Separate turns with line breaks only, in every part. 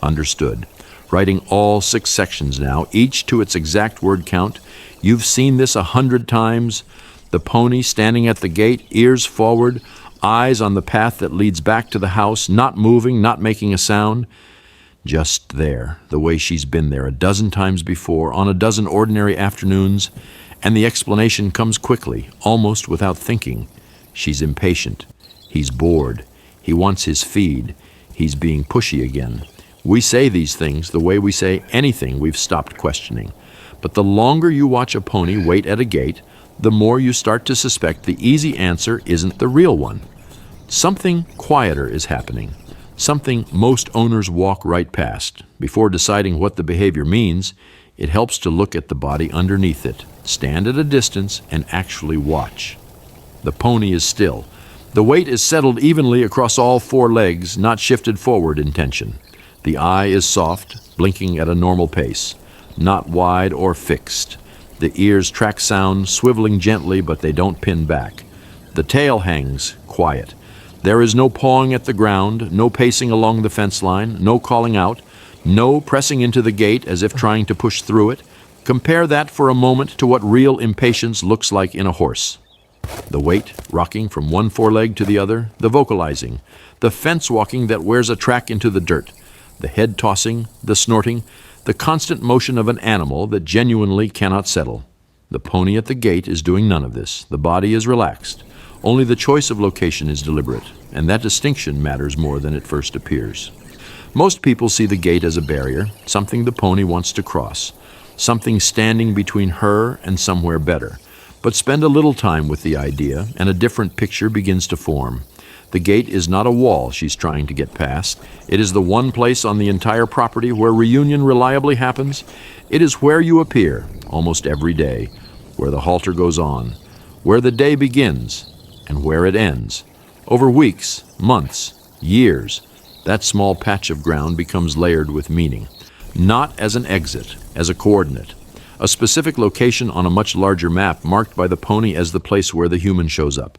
Understood. Writing all 6 sections now, each to its exact word count. You've seen this 100 times. The pony standing at the gate, ears forward, eyes on the path that leads back to the house, not moving, not making a sound. Just there, the way she's been there a dozen times before, on a dozen ordinary afternoons, and the explanation comes quickly, almost without thinking. She's impatient. He's bored. He wants his feed. He's being pushy again. We say these things the way we say anything we've stopped questioning. But the longer you watch a pony wait at a gate, the more you start to suspect the easy answer isn't the real one. Something quieter is happening. Something most owners walk right past. Before deciding what the behavior means, it helps to look at the body underneath it, stand at a distance, and actually watch. The pony is still. The weight is settled evenly across all 4 legs, not shifted forward in tension. The eye is soft, blinking at a normal pace, not wide or fixed. The ears track sound, swiveling gently, but they don't pin back. The tail hangs quiet. There is no pawing at the ground, no pacing along the fence line, no calling out, no pressing into the gate as if trying to push through it. Compare that for a moment to what real impatience looks like in a horse. The weight rocking from one foreleg to the other, the vocalizing, the fence walking that wears a track into the dirt, the head tossing, the snorting, the constant motion of an animal that genuinely cannot settle. The pony at the gate is doing none of this. The body is relaxed. Only the choice of location is deliberate, and that distinction matters more than it first appears. Most people see the gate as a barrier, something the pony wants to cross, something standing between her and somewhere better. But spend a little time with the idea, and a different picture begins to form. The gate is not a wall she's trying to get past. It is the one place on the entire property where reunion reliably happens. It is where you appear, almost every day, where the halter goes on, where the day begins, and where it ends. Over weeks, months, years, that small patch of ground becomes layered with meaning. Not as an exit, as a coordinate. A specific location on a much larger map marked by the pony as the place where the human shows up.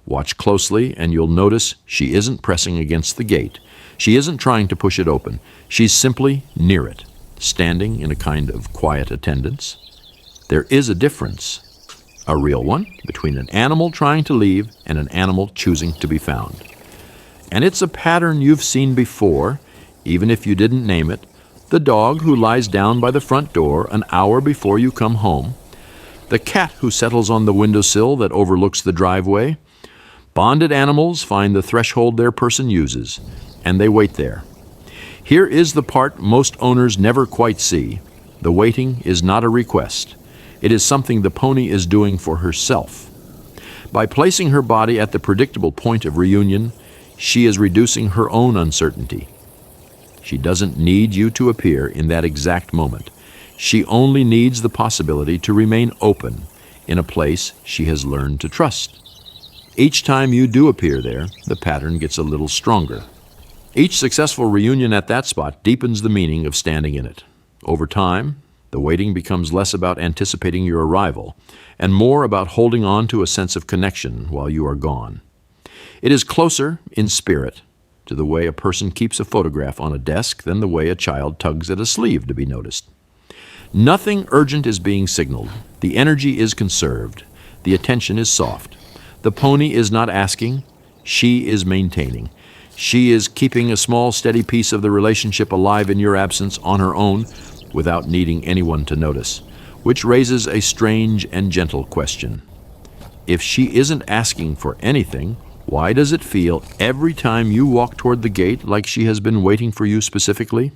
Watch closely and you'll notice she isn't pressing against the gate. She isn't trying to push it open. She's simply near it, standing in a kind of quiet attendance. There is a difference, a real one, between an animal trying to leave and an animal choosing to be found. And it's a pattern you've seen before, even if you didn't name it. The dog who lies down by the front door an hour before you come home. The cat who settles on the windowsill that overlooks the driveway. Bonded animals find the threshold their person uses, and they wait there. Here is the part most owners never quite see. The waiting is not a request. It is something the pony is doing for herself. By placing her body at the predictable point of reunion, she is reducing her own uncertainty. She doesn't need you to appear in that exact moment. She only needs the possibility to remain open in a place she has learned to trust. Each time you do appear there, the pattern gets a little stronger. Each successful reunion at that spot deepens the meaning of standing in it. Over time, the waiting becomes less about anticipating your arrival and more about holding on to a sense of connection while you are gone. It is closer in spirit to the way a person keeps a photograph on a desk than the way a child tugs at a sleeve to be noticed. Nothing urgent is being signaled. The energy is conserved. The attention is soft. The pony is not asking. She is maintaining. She is keeping a small, steady piece of the relationship alive in your absence on her own without needing anyone to notice, which raises a strange and gentle question. If she isn't asking for anything, why does it feel every time you walk toward the gate like she has been waiting for you specifically?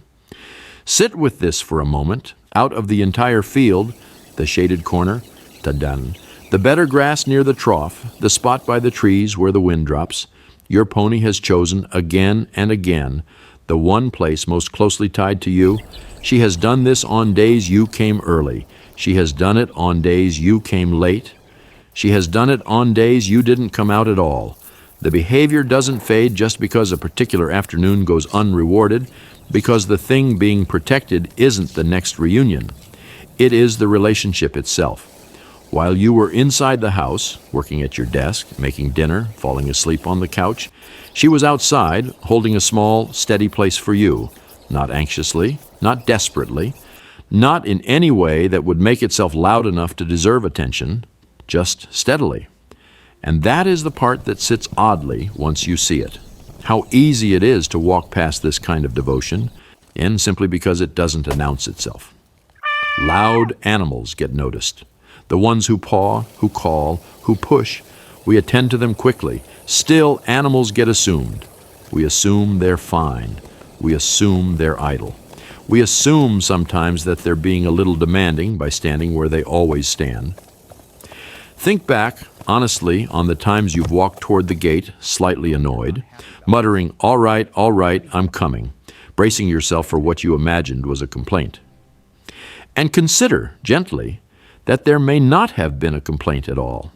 Sit with this for a moment. Out of the entire field, the shaded corner, ta-dan, the better grass near the trough, the spot by the trees where the wind drops, your pony has chosen again and again the one place most closely tied to you. She has done this on days you came early. She has done it on days you came late. She has done it on days you didn't come out at all. The behavior doesn't fade just because a particular afternoon goes unrewarded, because the thing being protected isn't the next reunion. It is the relationship itself. While you were inside the house, working at your desk, making dinner, falling asleep on the couch, she was outside, holding a small, steady place for you, not anxiously, not desperately, not in any way that would make itself loud enough to deserve attention, just steadily. And that is the part that sits oddly once you see it. How easy it is to walk past this kind of devotion, and simply because it doesn't announce itself. Loud animals get noticed. The ones who paw, who call, who push, we attend to them quickly. Still, animals get assumed. We assume they're fine. We assume they're idle. We assume sometimes that they're being a little demanding by standing where they always stand. Think back, honestly, on the times you've walked toward the gate, slightly annoyed, muttering, all right, I'm coming," bracing yourself for what you imagined was a complaint. And consider, gently, that there may not have been a complaint at all.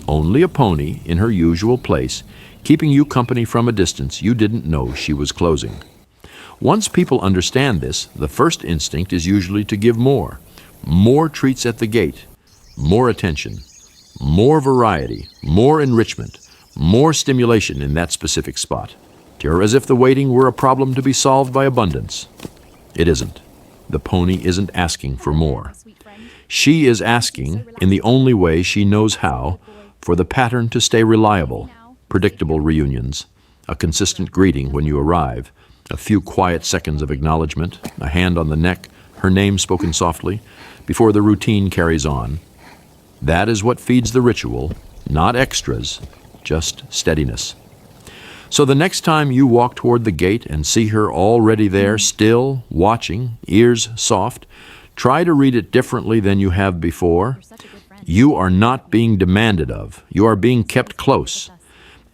Only a pony in her usual place, keeping you company from a distance you didn't know she was closing. Once people understand this, the first instinct is usually to give more. More treats at the gate, more attention, more variety, more enrichment, more stimulation in that specific spot. You're as if the waiting were a problem to be solved by abundance. It isn't. The pony isn't asking for more. She is asking, in the only way she knows how, for the pattern to stay reliable, predictable reunions, a consistent greeting when you arrive, a few quiet seconds of acknowledgement, a hand on the neck, her name spoken softly, before the routine carries on. That is what feeds the ritual, not extras, just steadiness. So the next time you walk toward the gate and see her already there, still, watching, ears soft, try to read it differently than you have before. You are not being demanded of. You are being kept close.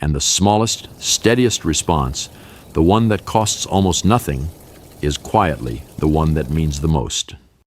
And the smallest, steadiest response, the one that costs almost nothing, is quietly the one that means the most.